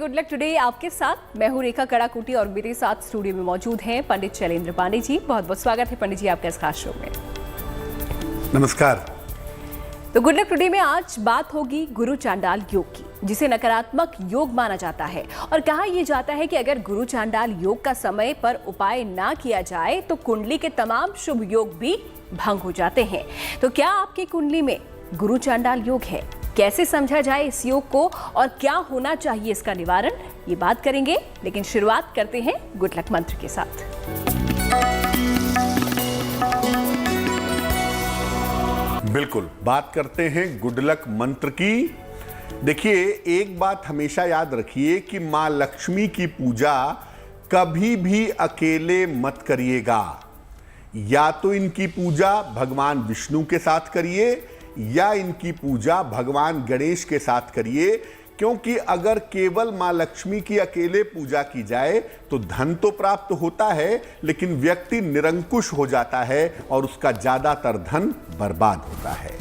Good luck today आपके साथ मैं हूं रेखा कड़ाकुटी और मेरे साथ स्टूडियो में मौजूद हैं पंडित शैलेंद्र पांडे जी। बहुत बहुत स्वागत है पंडित जी आपका इस खास शो में। नमस्कार। तो गुड लक टुडे में आज बात होगी गुरु चांडाल योग की, जिसे नकारात्मक योग माना जाता है और कहा यह जाता है कि अगर गुरु चांडाल योग का समय पर उपाय ना किया जाए तो कुंडली के तमाम शुभ योग भी भंग हो जाते हैं। तो क्या आपकी कुंडली में गुरु चांडाल योग है? कैसे समझा जाए इस योग को और क्या होना चाहिए इसका निवारण, ये बात करेंगे। लेकिन शुरुआत करते हैं गुड लक मंत्र के साथ। बिल्कुल, बात करते हैं गुड लक मंत्र की। देखिए, एक बात हमेशा याद रखिए कि मां लक्ष्मी की पूजा कभी भी अकेले मत करिएगा। या तो इनकी पूजा भगवान विष्णु के साथ करिए या इनकी पूजा भगवान गणेश के साथ करिए, क्योंकि अगर केवल मां लक्ष्मी की अकेले पूजा की जाए तो धन तो प्राप्त होता है, लेकिन व्यक्ति निरंकुश हो जाता है और उसका ज्यादातर धन बर्बाद होता है।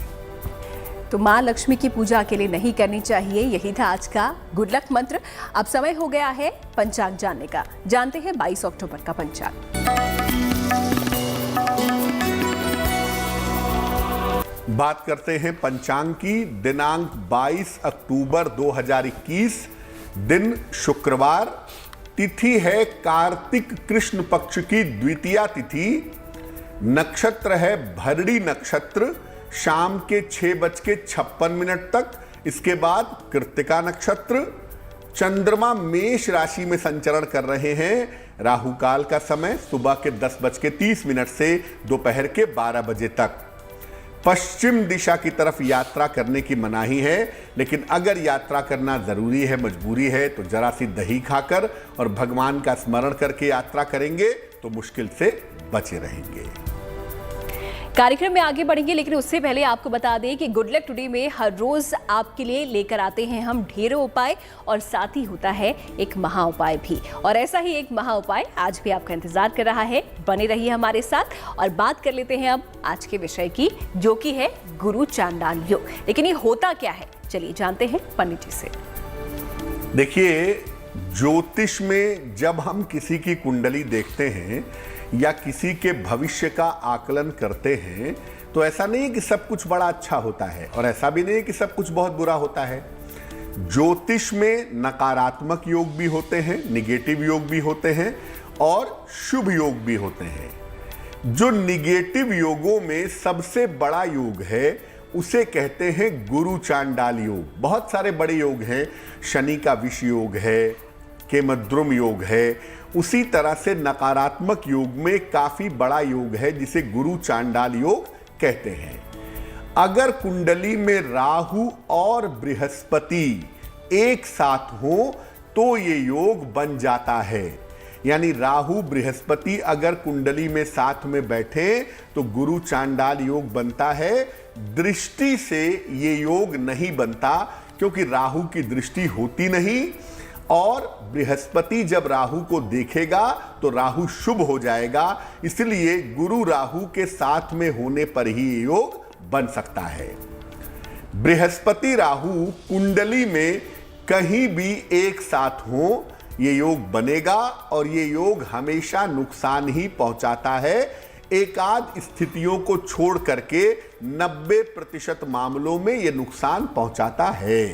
तो मां लक्ष्मी की पूजा अकेले नहीं करनी चाहिए, यही था आज का गुड लक मंत्र। अब समय हो गया है पंचांग जानने का। जानते हैं 22 अक्टूबर का पंचांग। बात करते हैं पंचांग की। दिनांक 22 अक्टूबर 2021, दिन शुक्रवार, तिथि है कार्तिक कृष्ण पक्ष की द्वितीया तिथि, नक्षत्र है भरणी नक्षत्र, शाम के 6:56 तक। इसके बाद कृत्तिका नक्षत्र। चंद्रमा मेष राशि में संचरण कर रहे हैं। राहु काल का समय सुबह के 10:30 से दोपहर के 12 बजे तक। पश्चिम दिशा की तरफ यात्रा करने की मनाही है, लेकिन अगर यात्रा करना जरूरी है, मजबूरी है, तो जरा सी दही खाकर और भगवान का स्मरण करके यात्रा करेंगे तो मुश्किल से बचे रहेंगे। कार्यक्रम में आगे बढ़ेंगे, लेकिन उससे पहले आपको बता दें कि गुड लक टुडे में हर रोज आपके लिए लेकर आते हैं हम ढेरों उपाय और साथ ही होता है एक महा उपाय भी। और ऐसा ही एक महा उपाय आज भी आपका इंतजार कर रहा है। बने रहिए हमारे साथ और बात कर लेते हैं अब आज के विषय की, जो कि है गुरु चांडाल योग। लेकिन ये होता क्या है, चलिए जानते हैं पंडित जी से। देखिए, ज्योतिष में जब हम किसी की कुंडली देखते हैं या किसी के भविष्य का आकलन करते हैं तो ऐसा नहीं है कि सब कुछ बड़ा अच्छा होता है और ऐसा भी नहीं है कि सब कुछ बहुत बुरा होता है। ज्योतिष में नकारात्मक योग भी होते हैं, निगेटिव योग भी होते हैं और शुभ योग भी होते हैं। जो निगेटिव योगों में सबसे बड़ा योग है उसे कहते हैं गुरु चांडाल योग। बहुत सारे बड़े योग हैं, शनि का विष योग है, केमद्रुम योग है। उसी तरह से नकारात्मक योग में काफी बड़ा योग है जिसे गुरु चांडाल योग कहते हैं। अगर कुंडली में राहु और बृहस्पति एक साथ हो तो ये योग बन जाता है। यानी राहु बृहस्पति अगर कुंडली में साथ में बैठे तो गुरु चांडाल योग बनता है। दृष्टि से ये योग नहीं बनता, क्योंकि राहु की दृष्टि होती नहीं और बृहस्पति जब राहु को देखेगा तो राहु शुभ हो जाएगा। इसलिए गुरु राहु के साथ में होने पर ही ये योग बन सकता है। बृहस्पति राहु कुंडली में कहीं भी एक साथ हो, ये योग बनेगा और ये योग हमेशा नुकसान ही पहुंचाता है। एकाध स्थितियों को छोड़ करके 90% मामलों में ये नुकसान पहुंचाता है।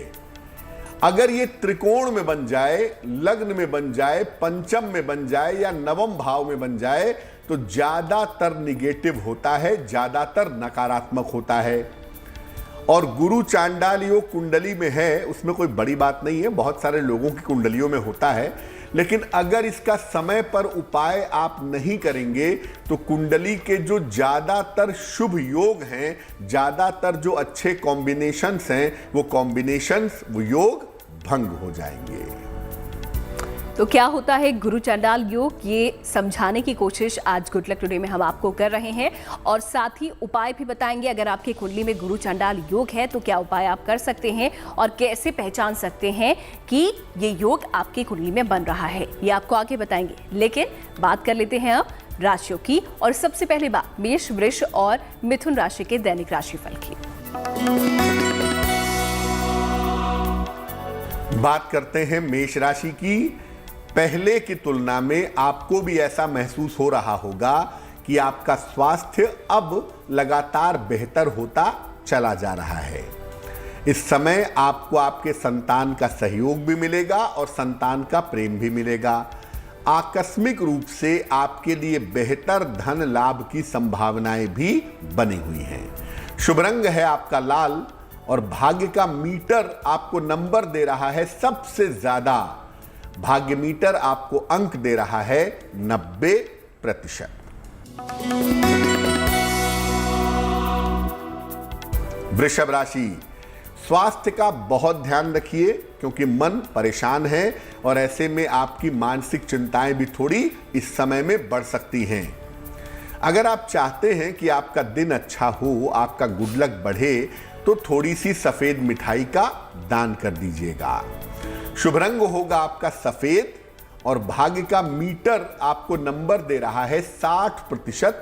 अगर ये त्रिकोण में बन जाए, लग्न में बन जाए, पंचम में बन जाए या नवम भाव में बन जाए तो ज्यादातर निगेटिव होता है, ज्यादातर नकारात्मक होता है। और गुरु चांडाल योग कुंडली में है, उसमें कोई बड़ी बात नहीं है, बहुत सारे लोगों की कुंडलियों में होता है। लेकिन अगर इसका समय पर उपाय आप नहीं करेंगे तो कुंडली के जो ज्यादातर शुभ योग हैं, ज्यादातर जो अच्छे कॉम्बिनेशंस हैं, वो कॉम्बिनेशंस, वो योग भंग हो जाएंगे। तो क्या होता है गुरु चांडाल योग, ये समझाने की कोशिश आज गुड लक टुडे में हम आपको कर रहे हैं और साथ ही उपाय भी बताएंगे। अगर आपकी कुंडली में गुरु चांडाल योग है तो क्या उपाय आप कर सकते हैं और कैसे पहचान सकते हैं कि ये योग आपकी कुंडली में बन रहा है, ये आपको आगे बताएंगे। लेकिन बात कर लेते हैं अब राशियों की और सबसे पहले बात मेष, वृष और मिथुन राशि के दैनिक राशिफल की। बात करते हैं मेष राशि की। पहले की तुलना में आपको भी ऐसा महसूस हो रहा होगा कि आपका स्वास्थ्य अब लगातार बेहतर होता चला जा रहा है। इस समय आपको आपके संतान का सहयोग भी मिलेगा और संतान का प्रेम भी मिलेगा। आकस्मिक रूप से आपके लिए बेहतर धन लाभ की संभावनाएं भी बनी हुई हैं। शुभ रंग है आपका लाल और भाग्य का मीटर आपको नंबर दे रहा है सबसे ज्यादा। भाग्य मीटर आपको अंक दे रहा है 90%। वृषभ राशि, स्वास्थ्य का बहुत ध्यान रखिए क्योंकि मन परेशान है और ऐसे में आपकी मानसिक चिंताएं भी थोड़ी इस समय में बढ़ सकती हैं। अगर आप चाहते हैं कि आपका दिन अच्छा हो, आपका गुड लक बढ़े, तो थोड़ी सी सफेद मिठाई का दान कर दीजिएगा। शुभ रंग होगा आपका सफेद और भाग्य का मीटर आपको नंबर दे रहा है 60%,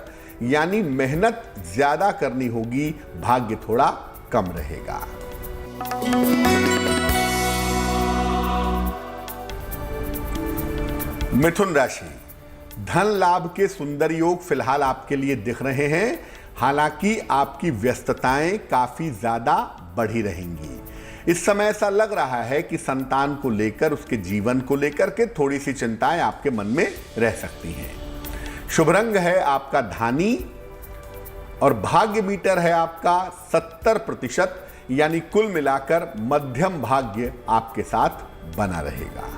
यानी मेहनत ज्यादा करनी होगी, भाग्य थोड़ा कम रहेगा। मिथुन राशि, धन लाभ के सुंदर योग फिलहाल आपके लिए दिख रहे हैं। हालांकि आपकी व्यस्तताएं काफी ज्यादा बढ़ी रहेंगी। इस समय ऐसा लग रहा है कि संतान को लेकर, उसके जीवन को लेकर के थोड़ी सी चिंताएं आपके मन में रह सकती हैं। शुभ रंग है आपका धानी और भाग्य मीटर है आपका 70%, यानी कुल मिलाकर मध्यम भाग्य आपके साथ बना रहेगा।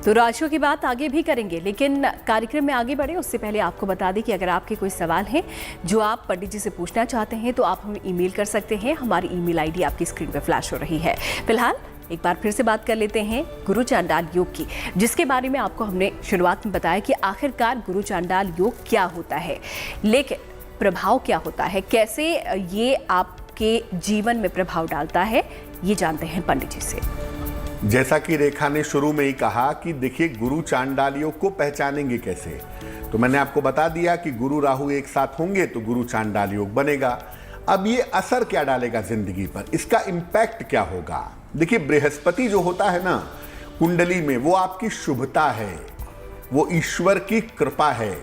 तो राशियों की बात आगे भी करेंगे, लेकिन कार्यक्रम में आगे बढ़े उससे पहले आपको बता दें कि अगर आपके कोई सवाल हैं जो आप पंडित जी से पूछना चाहते हैं तो आप हमें ईमेल कर सकते हैं। हमारी ईमेल आईडी आपकी स्क्रीन पर फ्लैश हो रही है। फिलहाल एक बार फिर से बात कर लेते हैं गुरु चांडाल योग की, जिसके बारे में आपको हमने शुरुआत में बताया कि आखिरकार गुरु चांडाल योग क्या होता है, लेकिन प्रभाव क्या होता है, कैसे ये आपके जीवन में प्रभाव डालता है, ये जानते हैं पंडित जी से। जैसा कि रेखा ने शुरू में ही कहा कि देखिए गुरु चांडाल योग को पहचानेंगे कैसे, तो मैंने आपको बता दिया कि गुरु राहु एक साथ होंगे तो गुरु चांडाल योग बनेगा। अब ये असर क्या डालेगा जिंदगी पर, इसका इंपैक्ट क्या होगा। देखिए बृहस्पति जो होता है ना कुंडली में, वो आपकी शुभता है, वो ईश्वर की कृपा है।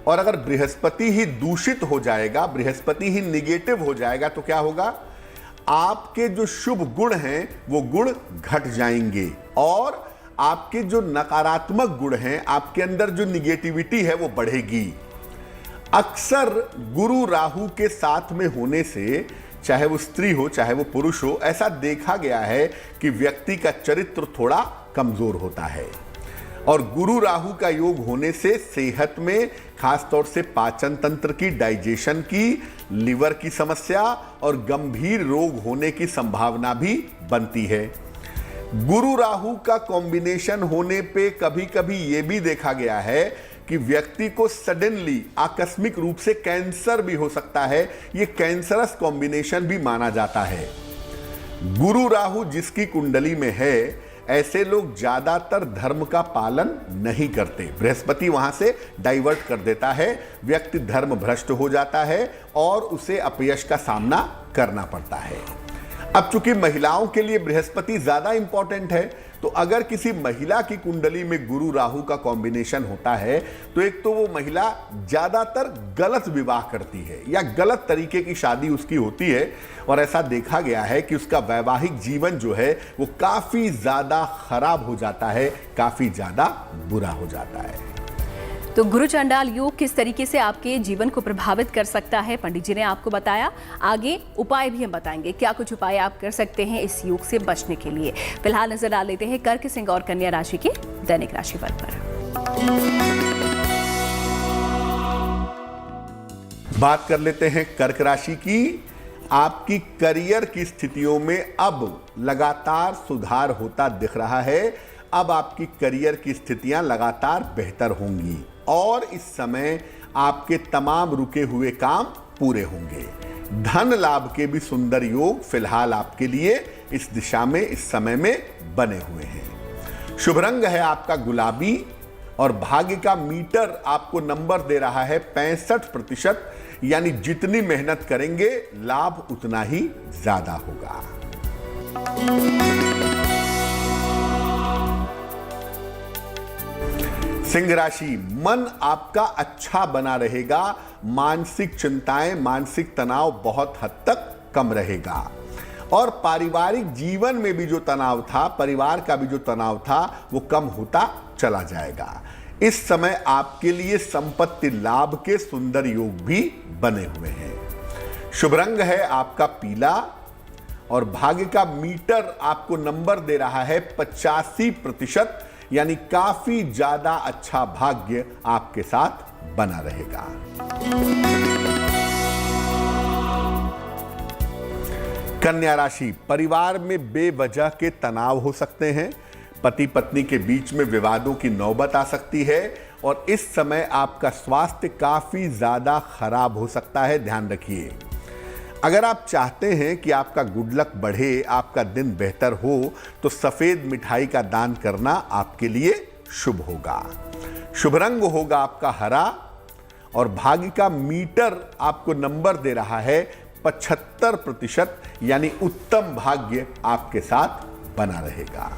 और अगर बृहस्पति ही दूषित हो जाएगा, बृहस्पति ही निगेटिव हो जाएगा, तो क्या होगा, आपके जो शुभ गुण हैं वो गुण घट जाएंगे और आपके जो नकारात्मक गुण हैं, आपके अंदर जो निगेटिविटी है वो बढ़ेगी। अक्सर गुरु राहु के साथ में होने से, चाहे वो स्त्री हो चाहे वो पुरुष हो, ऐसा देखा गया है कि व्यक्ति का चरित्र थोड़ा कमजोर होता है। और गुरु राहु का योग होने से सेहत में, खासतौर से पाचन तंत्र की, डाइजेशन की, लिवर की समस्या और गंभीर रोग होने की संभावना भी बनती है। गुरु राहु का कॉम्बिनेशन होने पे कभी कभी ये भी देखा गया है कि व्यक्ति को सडनली, आकस्मिक रूप से कैंसर भी हो सकता है। ये कैंसरस कॉम्बिनेशन भी माना जाता है। गुरु राहु जिसकी कुंडली में है, ऐसे लोग ज्यादातर धर्म का पालन नहीं करते। बृहस्पति वहां से डाइवर्ट कर देता है, व्यक्ति धर्म भ्रष्ट हो जाता है और उसे अपयश का सामना करना पड़ता है। अब चूंकि महिलाओं के लिए बृहस्पति ज्यादा इंपॉर्टेंट है, तो अगर किसी महिला की कुंडली में गुरु राहु का कॉम्बिनेशन होता है तो एक तो वो महिला ज्यादातर गलत विवाह करती है या गलत तरीके की शादी उसकी होती है और ऐसा देखा गया है कि उसका वैवाहिक जीवन जो है वो काफी ज्यादा खराब हो जाता है, काफी ज्यादा बुरा हो जाता है। तो गुरु चांडाल योग किस तरीके से आपके जीवन को प्रभावित कर सकता है, पंडित जी ने आपको बताया। आगे उपाय भी हम बताएंगे, क्या कुछ उपाय आप कर सकते हैं इस योग से बचने के लिए। फिलहाल नजर डाल लेते हैं कर्क, सिंह और कन्या राशि के दैनिक राशिफल पर। बात कर लेते हैं कर्क राशि की। आपकी करियर की स्थितियों में अब लगातार सुधार होता दिख रहा है। अब आपकी करियर की स्थितियां लगातार बेहतर होंगी और इस समय आपके तमाम रुके हुए काम पूरे होंगे। धन लाभ के भी सुंदर योग फिलहाल आपके लिए इस दिशा में, इस समय में बने हुए हैं। शुभ रंग है आपका गुलाबी और भाग्य का मीटर आपको नंबर दे रहा है 65%, यानी जितनी मेहनत करेंगे लाभ उतना ही ज्यादा होगा। सिंह राशि, मन आपका अच्छा बना रहेगा, मानसिक चिंताएं, मानसिक तनाव बहुत हद तक कम रहेगा और पारिवारिक जीवन में भी जो तनाव था, परिवार का भी जो तनाव था, वो कम होता चला जाएगा। इस समय आपके लिए संपत्ति लाभ के सुंदर योग भी बने हुए हैं। शुभ रंग है आपका पीला और भाग्य का मीटर आपको नंबर दे रहा है 85%, यानी काफी ज्यादा अच्छा भाग्य आपके साथ बना रहेगा। कन्या राशि, परिवार में बेवजह के तनाव हो सकते हैं, पति पत्नी के बीच में विवादों की नौबत आ सकती है और इस समय आपका स्वास्थ्य काफी ज्यादा खराब हो सकता है, ध्यान रखिए। अगर आप चाहते हैं कि आपका गुड लक बढ़े, आपका दिन बेहतर हो, तो सफेद मिठाई का दान करना आपके लिए शुभ होगा। शुभ रंग होगा आपका हरा और भाग्य का मीटर आपको नंबर दे रहा है 75%, यानी उत्तम भाग्य आपके साथ बना रहेगा।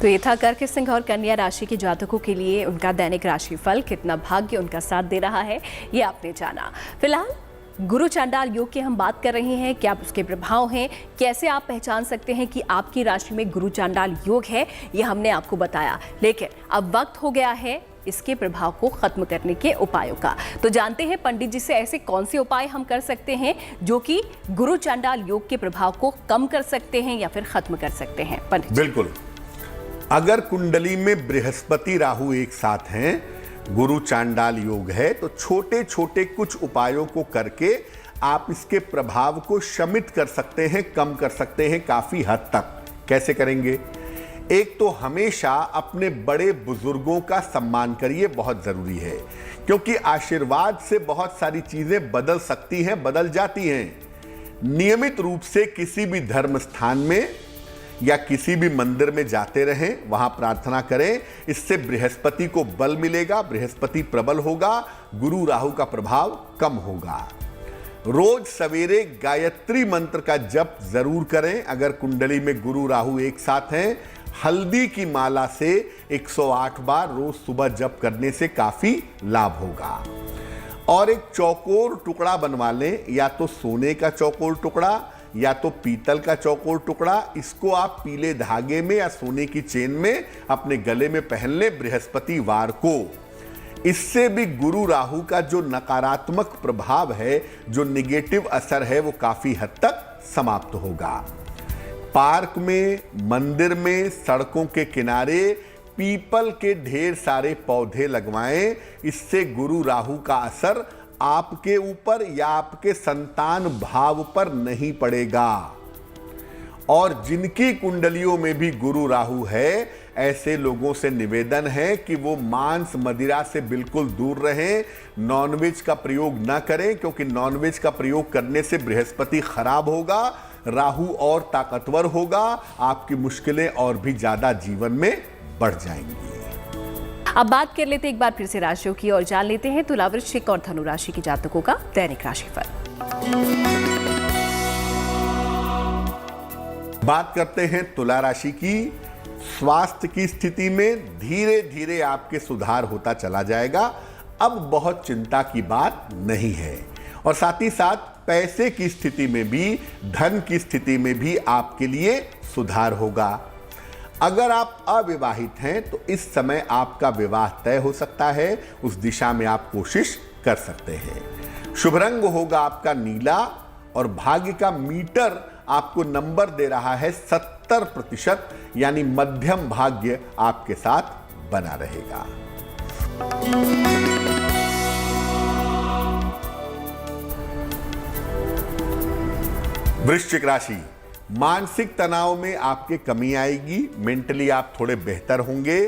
तो ये था कर्क सिंह और कन्या राशि के जातकों के लिए उनका दैनिक राशिफल, कितना भाग्य उनका साथ दे रहा है ये आपने जाना। फिलहाल गुरु चांडाल योग की हम बात कर रहे हैं, क्या उसके प्रभाव हैं, कैसे आप पहचान सकते हैं कि आपकी राशि में गुरु चांडाल योग है, ये हमने आपको बताया। लेकिन अब वक्त हो गया है इसके प्रभाव को खत्म करने के उपायों का। तो जानते हैं पंडित जी से ऐसे कौन से उपाय हम कर सकते हैं जो कि गुरु चांडाल योग के प्रभाव को कम कर सकते हैं या फिर खत्म कर सकते हैं। पंडित बिल्कुल, अगर कुंडली में बृहस्पति राहु एक साथ हैं, गुरु चांडाल योग है, तो छोटे छोटे कुछ उपायों को करके आप इसके प्रभाव को शमित कर सकते हैं, कम कर सकते हैं काफी हद तक। कैसे करेंगे? एक तो हमेशा अपने बड़े बुजुर्गों का सम्मान करिए, बहुत जरूरी है, क्योंकि आशीर्वाद से बहुत सारी चीजें बदल सकती हैं, बदल जाती हैं। नियमित रूप से किसी भी धर्म स्थान में या किसी भी मंदिर में जाते रहें, वहां प्रार्थना करें, इससे बृहस्पति को बल मिलेगा, बृहस्पति प्रबल होगा, गुरु राहु का प्रभाव कम होगा। रोज सवेरे गायत्री मंत्र का जप जरूर करें। अगर कुंडली में गुरु राहु एक साथ हैं, हल्दी की माला से 108 बार रोज सुबह जप करने से काफी लाभ होगा। और एक चौकोर टुकड़ा बनवा लें, या तो सोने का चौकोर टुकड़ा या तो पीतल का चौकोर टुकड़ा। इसको आप पीले धागे में या सोने की चेन में अपने गले में पहन लें बृहस्पतिवार को। इससे भी गुरु राहु का जो नकारात्मक प्रभाव है, जो निगेटिव असर है, वो काफी हद तक समाप्त होगा। पार्क में, मंदिर में, सड़कों के किनारे पीपल के ढेर सारे पौधे लगवाएं। इससे गुरु राहु का असर आपके ऊपर या आपके संतान भाव पर नहीं पड़ेगा। और जिनकी कुंडलियों में भी गुरु राहु है, ऐसे लोगों से निवेदन है कि वो मांस मदिरा से बिल्कुल दूर रहें, नॉनवेज का प्रयोग ना करें, क्योंकि नॉनवेज का प्रयोग करने से बृहस्पति खराब होगा, राहु और ताकतवर होगा, आपकी मुश्किलें और भी ज्यादा जीवन में बढ़ जाएंगी। अब बात कर लेते हैं एक बार फिर से राशियों की और जान लेते हैं तुला, वृश्चिक और धनु राशि के जातकों का दैनिक राशिफल। बात करते हैं तुला राशि की। स्वास्थ्य की स्थिति में धीरे धीरे आपके सुधार होता चला जाएगा, अब बहुत चिंता की बात नहीं है। और साथ ही साथ पैसे की स्थिति में भी, धन की स्थिति में भी आपके लिए सुधार होगा। अगर आप अविवाहित हैं तो इस समय आपका विवाह तय हो सकता है, उस दिशा में आप कोशिश कर सकते हैं। शुभ रंग होगा आपका नीला और भाग्य का मीटर आपको नंबर दे रहा है 70%, यानी मध्यम भाग्य आपके साथ बना रहेगा। वृश्चिक राशि, मानसिक तनाव में आपके कमी आएगी, मेंटली आप थोड़े बेहतर होंगे।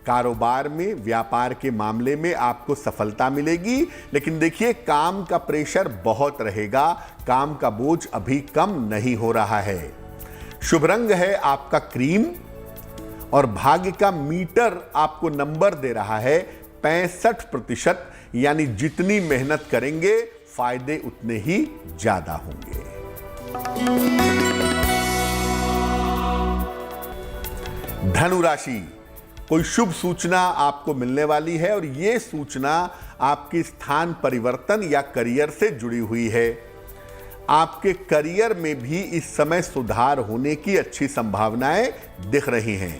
कारोबार में, व्यापार के मामले में आपको सफलता मिलेगी, लेकिन देखिए काम का प्रेशर बहुत रहेगा, काम का बोझ अभी कम नहीं हो रहा है। शुभ रंग है आपका क्रीम और भाग्य का मीटर आपको नंबर दे रहा है 65%, यानी जितनी मेहनत करेंगे फायदे उतने ही ज्यादा होंगे। धनु राशि, कोई शुभ सूचना आपको मिलने वाली है और ये सूचना आपकी स्थान परिवर्तन या करियर से जुड़ी हुई है। आपके करियर में भी इस समय सुधार होने की अच्छी संभावनाएं दिख रही हैं।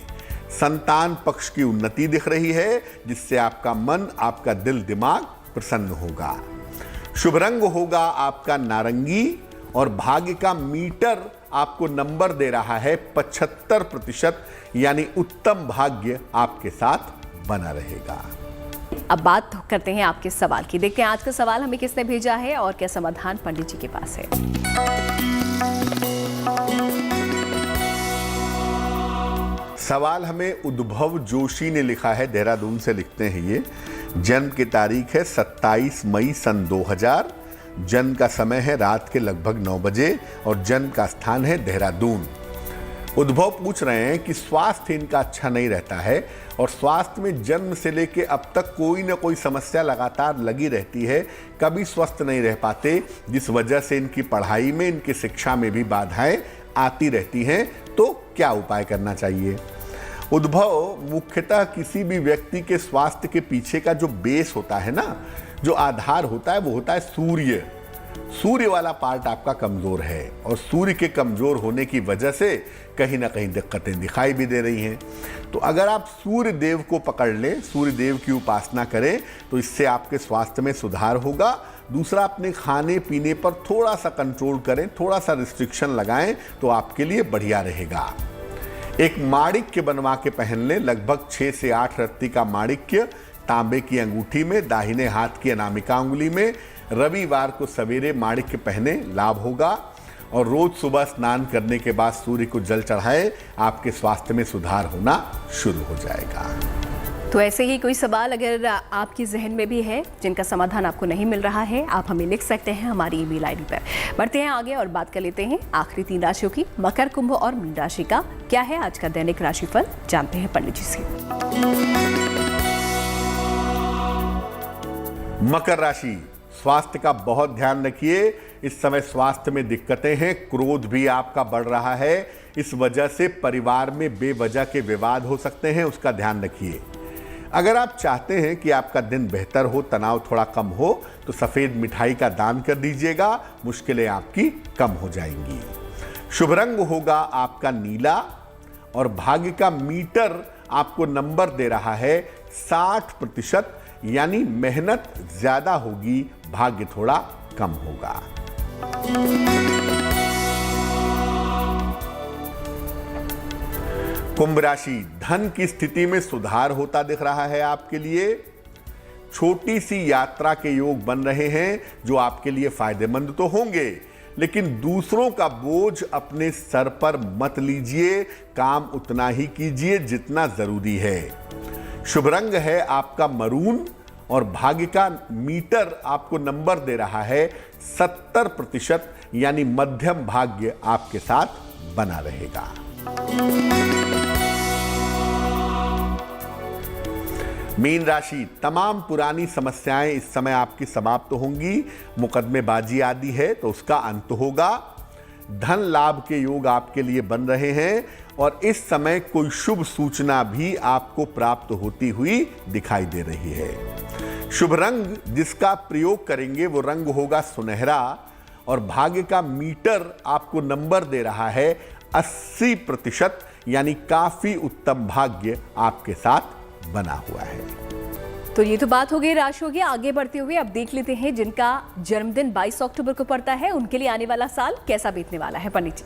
संतान पक्ष की उन्नति दिख रही है, जिससे आपका मन, आपका दिल दिमाग प्रसन्न होगा। शुभ रंग होगा आपका नारंगी और भाग्य का मीटर आपको नंबर दे रहा है 75%, यानी उत्तम भाग्य आपके साथ बना रहेगा। अब बात करते हैं आपके सवाल की। देखते हैं आज का सवाल हमें किसने भेजा है और क्या समाधान पंडित जी के पास है। सवाल हमें उद्भव जोशी ने लिखा है, देहरादून से लिखते हैं ये। जन्म की तारीख है 27 मई सन 2000। जन्म का समय है रात के लगभग 9 बजे और जन्म का स्थान है देहरादून। उद्भव पूछ रहे हैं कि स्वास्थ्य इनका अच्छा नहीं रहता है और स्वास्थ्य में जन्म से लेके अब तक कोई ना कोई समस्या लगातार लगी रहती है, कभी स्वस्थ नहीं रह पाते, जिस वजह से इनकी पढ़ाई में, इनकी शिक्षा में भी बाधाएं आती रहती हैं। तो क्या उपाय करना चाहिए? उद्भव, मुख्यतः किसी भी व्यक्ति के स्वास्थ्य के पीछे का जो बेस होता है ना, जो आधार होता है, वो होता है सूर्य। सूर्य वाला पार्ट आपका कमजोर है और सूर्य के कमजोर होने की वजह से कहीं ना कहीं दिक्कतें दिखाई भी दे रही हैं। तो अगर आप सूर्य देव को पकड़ लें, सूर्य देव की उपासना करें, तो इससे आपके स्वास्थ्य में सुधार होगा। दूसरा, अपने खाने पीने पर थोड़ा सा कंट्रोल करें, थोड़ा सा रिस्ट्रिक्शन लगाएं, तो आपके लिए बढ़िया रहेगा। एक माणिक्य बनवा के पहन लें, लगभग 6 से 8 रत्ती का माणिक्य तांबे की अंगूठी में, दाहिने हाथ की अनामिका अंगुली में। रविवार को सवेरे माणिक्य पहने, लाभ होगा। और रोज सुबह स्नान करने के बाद सूर्य को जल चढ़ाए, आपके स्वास्थ्य में सुधार होना शुरू हो जाएगा। तो ऐसे ही कोई सवाल अगर आपके जहन में भी है जिनका समाधान आपको नहीं मिल रहा है, आप हमें लिख सकते हैं हमारी ईमेल आईडी पर। बढ़ते हैं आगे और बात कर लेते हैं आखिरी 3 राशियों की, मकर, कुंभ और मीन राशि का क्या है आज का दैनिक राशिफल, जानते हैं पंडित जी से। मकर राशि, स्वास्थ्य का बहुत ध्यान रखिए। इस समय स्वास्थ्य में दिक्कतें हैं, क्रोध भी आपका बढ़ रहा है। इस वजह से परिवार में बेवजह के विवाद हो सकते हैं, उसका ध्यान रखिए। अगर आप चाहते हैं कि आपका दिन बेहतर हो, तनाव थोड़ा कम हो, तो सफेद मिठाई का दान कर दीजिएगा, मुश्किलें आपकी कम हो जाएंगी। शुभ रंग होगा आपका नीला और भाग्य का मीटर आपको नंबर दे रहा है 60%, यानी मेहनत ज्यादा होगी, भाग्य थोड़ा कम होगा। कुंभ राशि, धन की स्थिति में सुधार होता दिख रहा है आपके लिए। छोटी सी यात्रा के योग बन रहे हैं, जो आपके लिए फायदेमंद तो होंगे, लेकिन दूसरों का बोझ अपने सर पर मत लीजिए, काम उतना ही कीजिए जितना जरूरी है। शुभ रंग है आपका मरून और भाग्य का मीटर आपको नंबर दे रहा है 70%, यानी मध्यम भाग्य आपके साथ बना रहेगा। मीन राशि, तमाम पुरानी समस्याएं इस समय आपकी समाप्त होंगी। मुकदमेबाजी आदि है तो उसका अंत होगा। धन लाभ के योग आपके लिए बन रहे हैं और इस समय कोई शुभ सूचना भी आपको प्राप्त होती हुई दिखाई दे रही है। शुभ रंग जिसका प्रयोग करेंगे वो रंग होगा सुनहरा और भाग्य का मीटर आपको नंबर दे रहा है 80%, यानी काफी उत्तम भाग्य आपके साथ बना हुआ है। तो ये तो बात हो गई राशियों की। आगे बढ़ते हुए अब देख लेते हैं जिनका जन्मदिन 22 अक्टूबर को पड़ता है, उनके लिए आने वाला साल कैसा बीतने वाला है पंडित जी।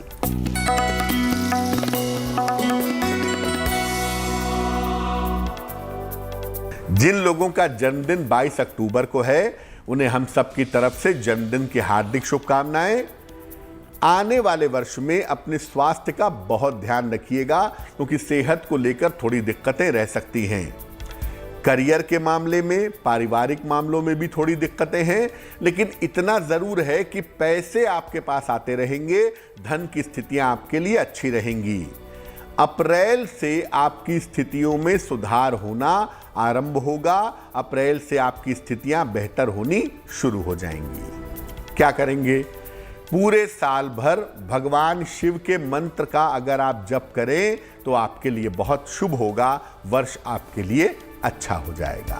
जिन लोगों का जन्मदिन 22 अक्टूबर को है, उन्हें हम सबकी तरफ से जन्मदिन की हार्दिक शुभकामनाएं। आने वाले वर्ष में अपने स्वास्थ्य का बहुत ध्यान रखिएगा, क्योंकि सेहत को लेकर थोड़ी दिक्कतें रह सकती हैं। करियर के मामले में, पारिवारिक मामलों में भी थोड़ी दिक्कतें हैं, लेकिन इतना जरूर है कि पैसे आपके पास आते रहेंगे, धन की स्थितियां आपके लिए अच्छी रहेंगी। अप्रैल से आपकी स्थितियों में सुधार होना आरंभ होगा। अप्रैल से आपकी स्थितियां बेहतर होनी शुरू हो जाएंगी। क्या करेंगे? पूरे साल भर भगवान शिव के मंत्र का अगर आप जप करें तो तो आपके लिए बहुत शुभ होगा, वर्ष आपके लिए अच्छा हो जाएगा।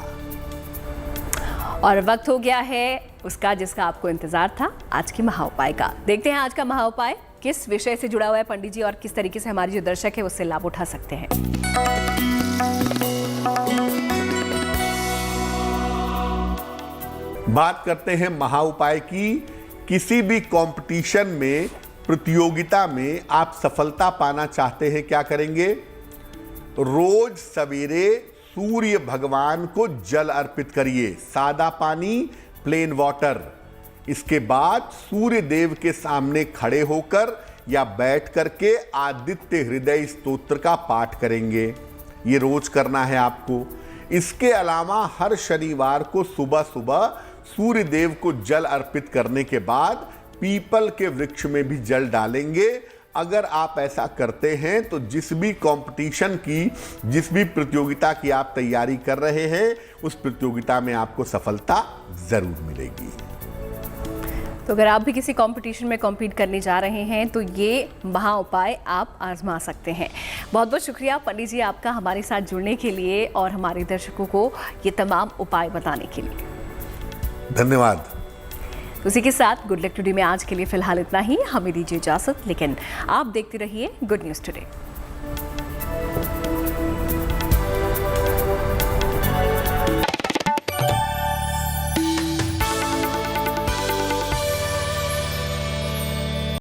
और वक्त हो गया है उसका जिसका आपको इंतजार था, आज की महाउपाय का। देखते हैं आज का महाउपाय किस विषय से जुड़ा हुआ है पंडित जी, और किस तरीके से हमारे जो दर्शक है उससे लाभ उठा सकते हैं। बात करते हैं महाउपाय की। किसी भी कंपटीशन में, प्रतियोगिता में आप सफलता पाना चाहते हैं, क्या करेंगे? रोज सवेरे सूर्य भगवान को जल अर्पित करिए, सादा पानी, प्लेन वाटर। इसके बाद सूर्य देव के सामने खड़े होकर या बैठ करके आदित्य हृदय स्तोत्र का पाठ करेंगे। ये रोज करना है आपको। इसके अलावा हर शनिवार को सुबह सुबह सूर्य देव को जल अर्पित करने के बाद पीपल के वृक्ष में भी जल डालेंगे। अगर आप ऐसा करते हैं तो जिस भी कंपटीशन की, जिस भी प्रतियोगिता की आप तैयारी कर रहे हैं, उस प्रतियोगिता में आपको सफलता जरूर मिलेगी। तो अगर आप भी किसी कंपटीशन में कॉम्पीट करने जा रहे हैं तो ये महाउपाय आप आजमा सकते हैं। बहुत बहुत शुक्रिया पंडित जी आपका हमारे साथ जुड़ने के लिए और हमारे दर्शकों को ये तमाम उपाय बताने के लिए। धन्यवाद। उसी के साथ गुड लक टुडे में आज के लिए फिलहाल इतना ही। हमें दीजिए इजाजत, लेकिन आप देखते रहिए गुड न्यूज़ टुडे।